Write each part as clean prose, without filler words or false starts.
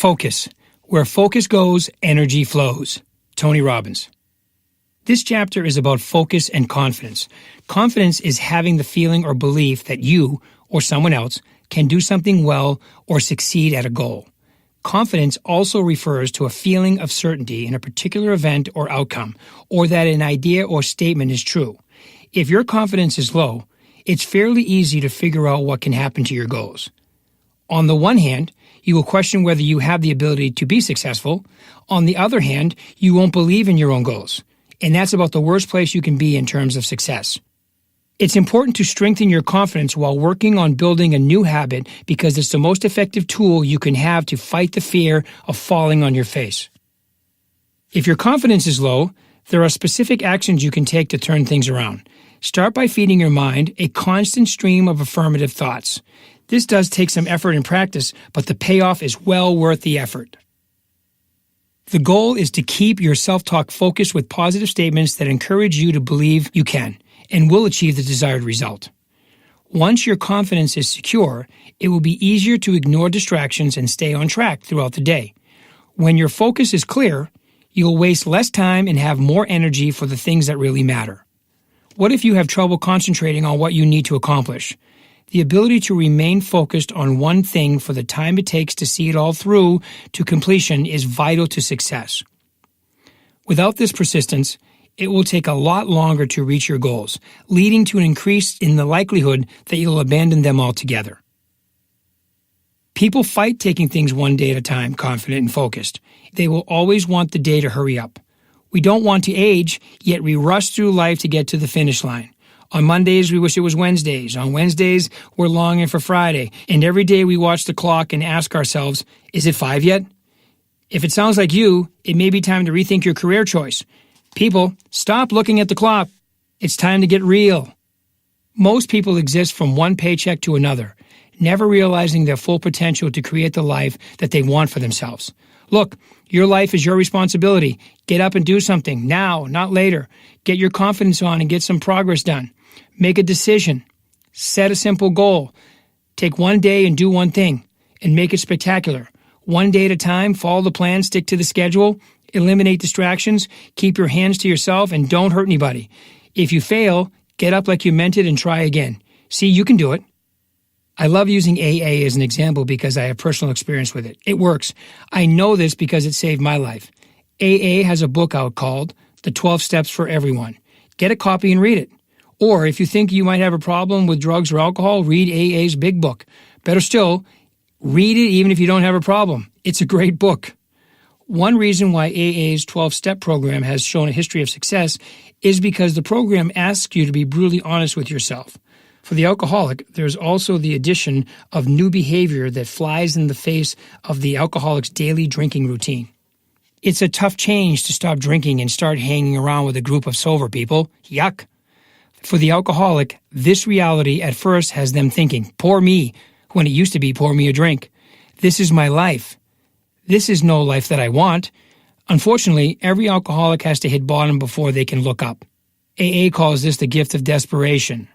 Focus. Where focus goes, energy flows. Tony Robbins. This chapter is about focus and confidence. Confidence is having the feeling or belief that you, or someone else, can do something well or succeed at a goal. Confidence also refers to a feeling of certainty in a particular event or outcome, or that an idea or statement is true. If your confidence is low, it's fairly easy to figure out what can happen to your goals. On the one hand, you will question whether you have the ability to be successful. On the other hand, you won't believe in your own goals. And that's about the worst place you can be in terms of success. It's important to strengthen your confidence while working on building a new habit because it's the most effective tool you can have to fight the fear of falling on your face. If your confidence is low, there are specific actions you can take to turn things around. Start by feeding your mind a constant stream of affirmative thoughts. This does take some effort and practice, but the payoff is well worth the effort. The goal is to keep your self-talk focused with positive statements that encourage you to believe you can and will achieve the desired result. Once your confidence is secure, it will be easier to ignore distractions and stay on track throughout the day. When your focus is clear, you'll waste less time and have more energy for the things that really matter. What if you have trouble concentrating on what you need to accomplish? The ability to remain focused on one thing for the time it takes to see it all through to completion is vital to success. Without this persistence, it will take a lot longer to reach your goals, leading to an increase in the likelihood that you'll abandon them altogether. People fight taking things one day at a time, confident and focused. They will always want the day to hurry up. We don't want to age, yet we rush through life to get to the finish line. On Mondays, we wish it was Wednesdays. On Wednesdays, we're longing for Friday. And every day we watch the clock and ask ourselves, is it 5 yet? If it sounds like you, it may be time to rethink your career choice. People, stop looking at the clock. It's time to get real. Most people exist from one paycheck to another, never realizing their full potential to create the life that they want for themselves. Look, your life is your responsibility. Get up and do something now, not later. Get your confidence on and get some progress done. Make a decision. Set a simple goal. Take one day and do one thing, and make it spectacular. One day at a time, follow the plan, stick to the schedule, eliminate distractions, keep your hands to yourself, and don't hurt anybody. If you fail, get up like you meant it and try again. See, you can do it. I love using AA as an example because I have personal experience with it. It works. I know this because it saved my life. AA has a book out called The 12 Steps for Everyone. Get a copy and read it. Or if you think you might have a problem with drugs or alcohol, read AA's big book. Better still, read it even if you don't have a problem. It's a great book. One reason why AA's 12-step program has shown a history of success is because the program asks you to be brutally honest with yourself. For the alcoholic, there's also the addition of new behavior that flies in the face of the alcoholic's daily drinking routine. It's a tough change to stop drinking and start hanging around with a group of sober people. Yuck. For the alcoholic, this reality at first has them thinking, poor me, when it used to be pour me a drink. This is my life. This is no life that I want. Unfortunately, every alcoholic has to hit bottom before they can look up. AA calls this the gift of desperation.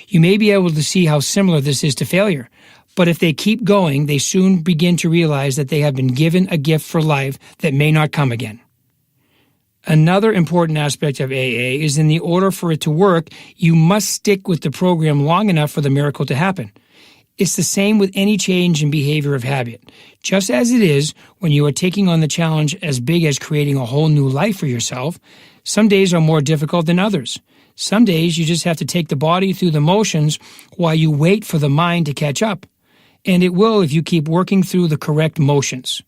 You may be able to see how similar this is to failure, but if they keep going, they soon begin to realize that they have been given a gift for life that may not come again. Another important aspect of AA is in the order for it to work, you must stick with the program long enough for the miracle to happen. It's the same with any change in behavior of habit. Just as it is when you are taking on the challenge as big as creating a whole new life for yourself, some days are more difficult than others. Some days you just have to take the body through the motions while you wait for the mind to catch up. And it will if you keep working through the correct motions.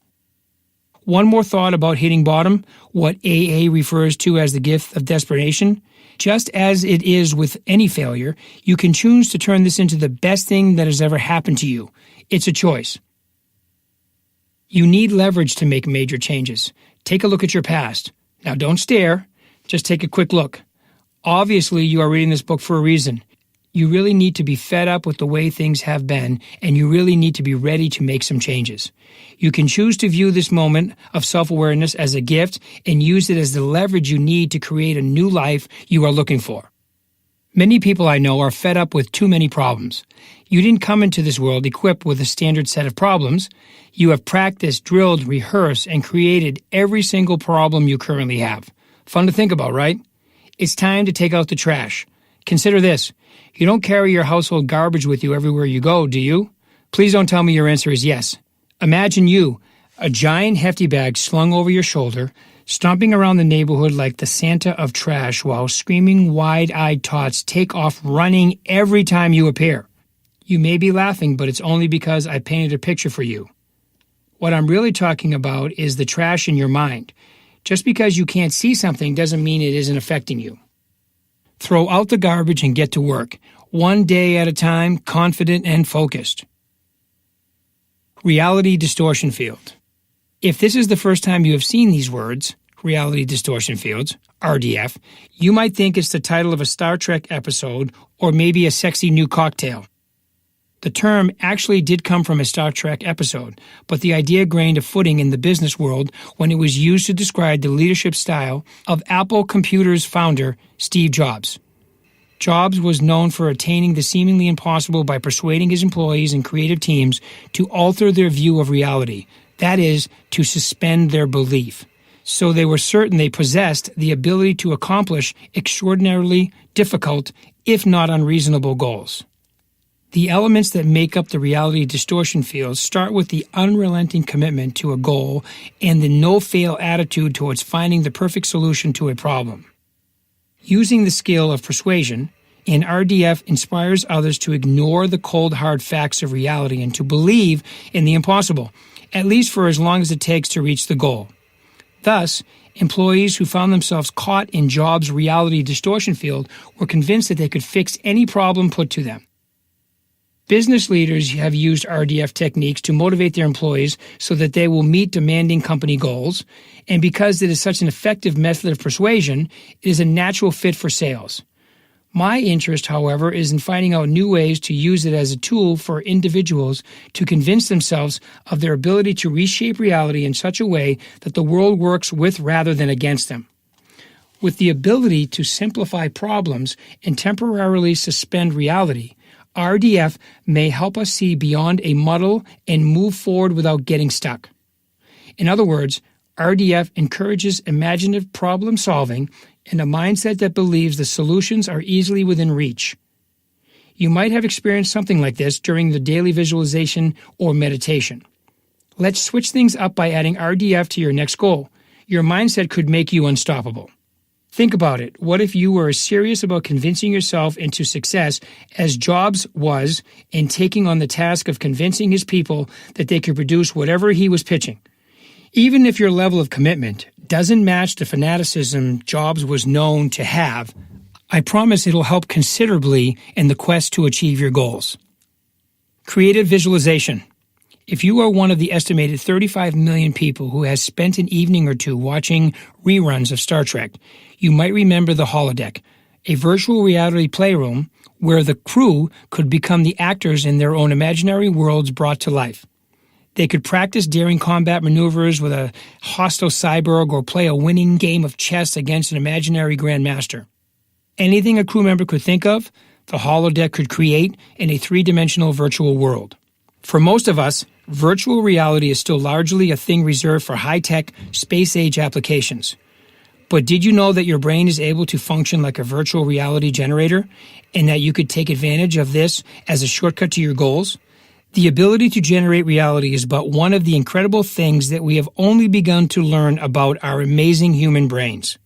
One more thought about hitting bottom, what AA refers to as the gift of desperation. Just as it is with any failure, you can choose to turn this into the best thing that has ever happened to you. It's a choice. You need leverage to make major changes. Take a look at your past. Now don't stare, just take a quick look. Obviously, you are reading this book for a reason. You really need to be fed up with the way things have been, and you really need to be ready to make some changes. You can choose to view this moment of self-awareness as a gift and use it as the leverage you need to create a new life you are looking for. Many people I know are fed up with too many problems. You didn't come into this world equipped with a standard set of problems. You have practiced, drilled, rehearsed, and created every single problem you currently have. Fun to think about, right? It's time to take out the trash. Consider this. You don't carry your household garbage with you everywhere you go, do you? Please don't tell me your answer is yes. Imagine you, a giant hefty bag slung over your shoulder, stomping around the neighborhood like the Santa of trash while screaming wide-eyed tots take off running every time you appear. You may be laughing, but it's only because I painted a picture for you. What I'm really talking about is the trash in your mind. Just because you can't see something doesn't mean it isn't affecting you. Throw out the garbage and get to work, one day at a time, confident and focused. Reality distortion field. If this is the first time you have seen these words, reality distortion fields, RDF, you might think it's the title of a Star Trek episode or maybe a sexy new cocktail. The term actually did come from a Star Trek episode, but the idea gained a footing in the business world when it was used to describe the leadership style of Apple Computer's founder, Steve Jobs. Jobs was known for attaining the seemingly impossible by persuading his employees and creative teams to alter their view of reality, that is, to suspend their belief. So they were certain they possessed the ability to accomplish extraordinarily difficult, if not unreasonable, goals. The elements that make up the reality distortion field start with the unrelenting commitment to a goal and the no-fail attitude towards finding the perfect solution to a problem. Using the skill of persuasion, an RDF inspires others to ignore the cold hard facts of reality and to believe in the impossible, at least for as long as it takes to reach the goal. Thus, employees who found themselves caught in Jobs' reality distortion field were convinced that they could fix any problem put to them. Business leaders have used RDF techniques to motivate their employees so that they will meet demanding company goals, and because it is such an effective method of persuasion, it is a natural fit for sales. My interest, however, is in finding out new ways to use it as a tool for individuals to convince themselves of their ability to reshape reality in such a way that the world works with rather than against them. With the ability to simplify problems and temporarily suspend reality, RDF may help us see beyond a muddle and move forward without getting stuck. In other words, RDF encourages imaginative problem solving and a mindset that believes the solutions are easily within reach. You might have experienced something like this during the daily visualization or meditation. Let's switch things up by adding RDF to your next goal. Your mindset could make you unstoppable. Think about it. What if you were as serious about convincing yourself into success as Jobs was in taking on the task of convincing his people that they could produce whatever he was pitching? Even if your level of commitment doesn't match the fanaticism Jobs was known to have, I promise it'll help considerably in the quest to achieve your goals. Creative visualization. If you are one of the estimated 35 million people who has spent an evening or two watching reruns of Star Trek, you might remember the holodeck, a virtual reality playroom where the crew could become the actors in their own imaginary worlds brought to life. They could practice daring combat maneuvers with a hostile cyborg or play a winning game of chess against an imaginary grandmaster. Anything a crew member could think of, the holodeck could create in a three-dimensional virtual world. For most of us, virtual reality is still largely a thing reserved for high-tech, space-age applications. But did you know that your brain is able to function like a virtual reality generator, and that you could take advantage of this as a shortcut to your goals? The ability to generate reality is but one of the incredible things that we have only begun to learn about our amazing human brains.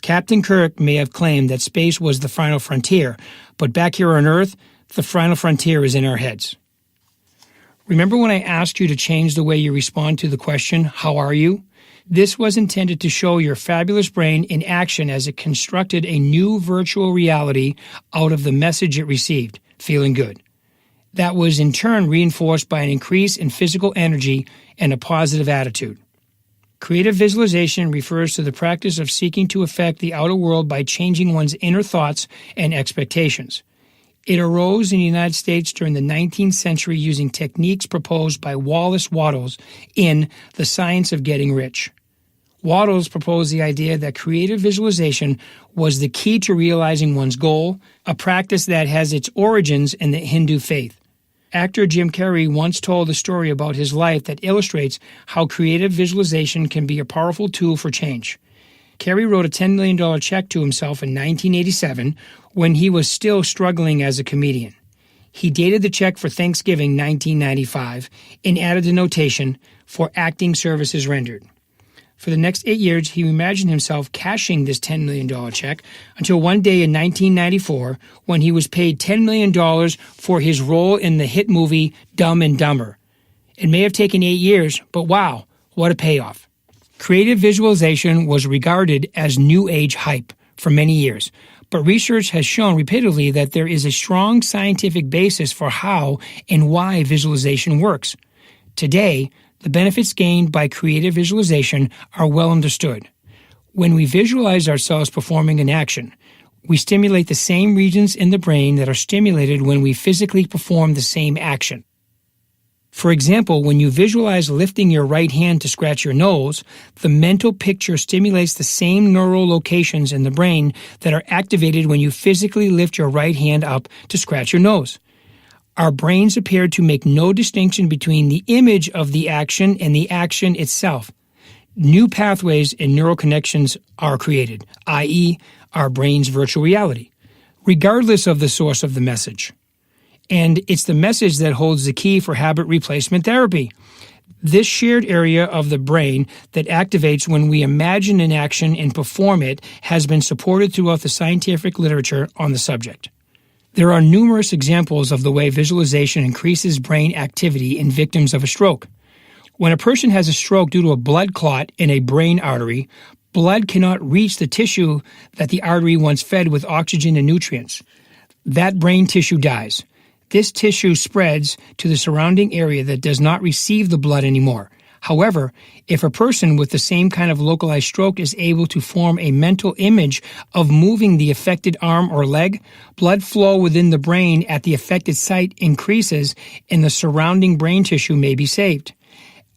Captain Kirk may have claimed that space was the final frontier, but back here on Earth, the final frontier is in our heads. Remember when I asked you to change the way you respond to the question, "How are you?" This was intended to show your fabulous brain in action as it constructed a new virtual reality out of the message it received, feeling good. That was in turn reinforced by an increase in physical energy and a positive attitude. Creative visualization refers to the practice of seeking to affect the outer world by changing one's inner thoughts and expectations. It arose in the United States during the 19th century using techniques proposed by Wallace Wattles in The Science of Getting Rich. Waddles proposed the idea that creative visualization was the key to realizing one's goal, a practice that has its origins in the Hindu faith. Actor Jim Carrey once told a story about his life that illustrates how creative visualization can be a powerful tool for change. Carrey wrote a $10 million check to himself in 1987 when he was still struggling as a comedian. He dated the check for Thanksgiving 1995 and added the notation, "For acting services rendered." For the next 8 years, he imagined himself cashing this $10 million check until one day in 1994 when he was paid $10 million for his role in the hit movie Dumb and Dumber. It may have taken 8 years, but wow, what a payoff. Creative visualization was regarded as New Age hype for many years, but research has shown repeatedly that there is a strong scientific basis for how and why visualization works. Today, the benefits gained by creative visualization are well understood. When we visualize ourselves performing an action, we stimulate the same regions in the brain that are stimulated when we physically perform the same action. For example, when you visualize lifting your right hand to scratch your nose, the mental picture stimulates the same neural locations in the brain that are activated when you physically lift your right hand up to scratch your nose. Our brains appear to make no distinction between the image of the action and the action itself. New pathways and neural connections are created, i.e., our brain's virtual reality, regardless of the source of the message. And it's the message that holds the key for habit replacement therapy. This shared area of the brain that activates when we imagine an action and perform it has been supported throughout the scientific literature on the subject. There are numerous examples of the way visualization increases brain activity in victims of a stroke. When a person has a stroke due to a blood clot in a brain artery, blood cannot reach the tissue that the artery once fed with oxygen and nutrients. That brain tissue dies. This tissue spreads to the surrounding area that does not receive the blood anymore. However, if a person with the same kind of localized stroke is able to form a mental image of moving the affected arm or leg, blood flow within the brain at the affected site increases and the surrounding brain tissue may be saved.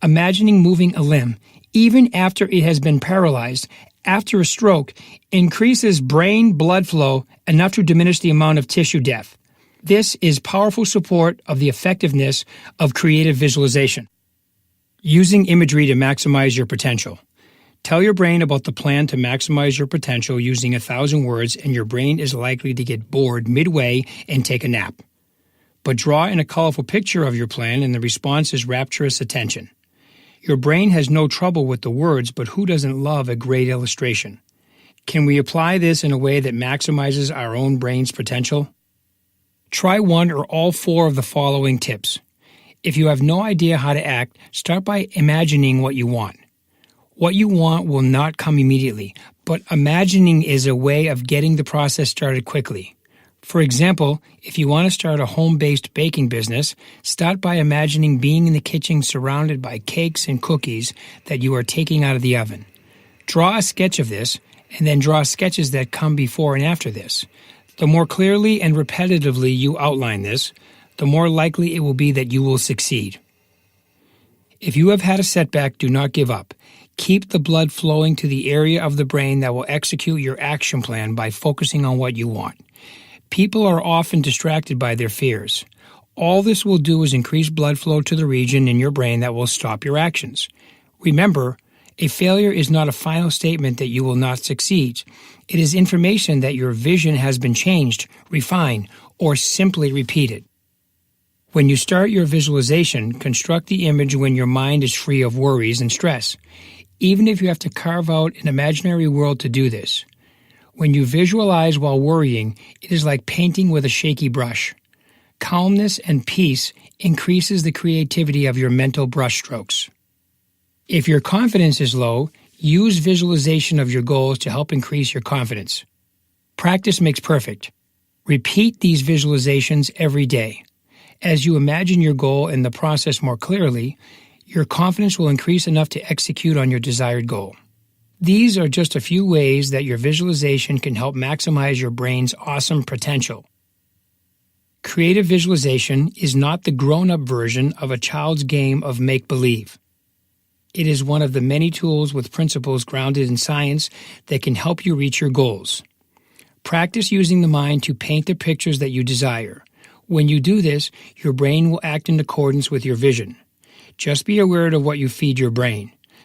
Imagining moving a limb, even after it has been paralyzed, after a stroke, increases brain blood flow enough to diminish the amount of tissue death. This is powerful support of the effectiveness of creative visualization. Using imagery to maximize your potential. Tell your brain about the plan to maximize your potential using 1,000 words, and your brain is likely to get bored midway and take a nap. But draw in a colorful picture of your plan, and the response is rapturous attention. Your brain has no trouble with the words, but who doesn't love a great illustration? Can we apply this in a way that maximizes our own brain's potential? Try one or all 4 of the following tips. If you have no idea how to act, start by imagining what you want. What you want will not come immediately, but imagining is a way of getting the process started quickly. For example, if you want to start a home-based baking business, start by imagining being in the kitchen surrounded by cakes and cookies that you are taking out of the oven. Draw a sketch of this, and then draw sketches that come before and after this. The more clearly and repetitively you outline this, the more likely it will be that you will succeed. If you have had a setback, do not give up. Keep the blood flowing to the area of the brain that will execute your action plan by focusing on what you want. People are often distracted by their fears. All this will do is increase blood flow to the region in your brain that will stop your actions. Remember, a failure is not a final statement that you will not succeed. It is information that your vision has been changed, refined, or simply repeated. When you start your visualization, construct the image when your mind is free of worries and stress, even if you have to carve out an imaginary world to do this. When you visualize while worrying, it is like painting with a shaky brush. Calmness and peace increases the creativity of your mental brushstrokes. If your confidence is low, use visualization of your goals to help increase your confidence. Practice makes perfect. Repeat these visualizations every day. As you imagine your goal and the process more clearly, your confidence will increase enough to execute on your desired goal. These are just a few ways that your visualization can help maximize your brain's awesome potential. Creative visualization is not the grown-up version of a child's game of make-believe. It is one of the many tools with principles grounded in science that can help you reach your goals. Practice using the mind to paint the pictures that you desire. When you do this, your brain will act in accordance with your vision. Just be aware of what you feed your brain.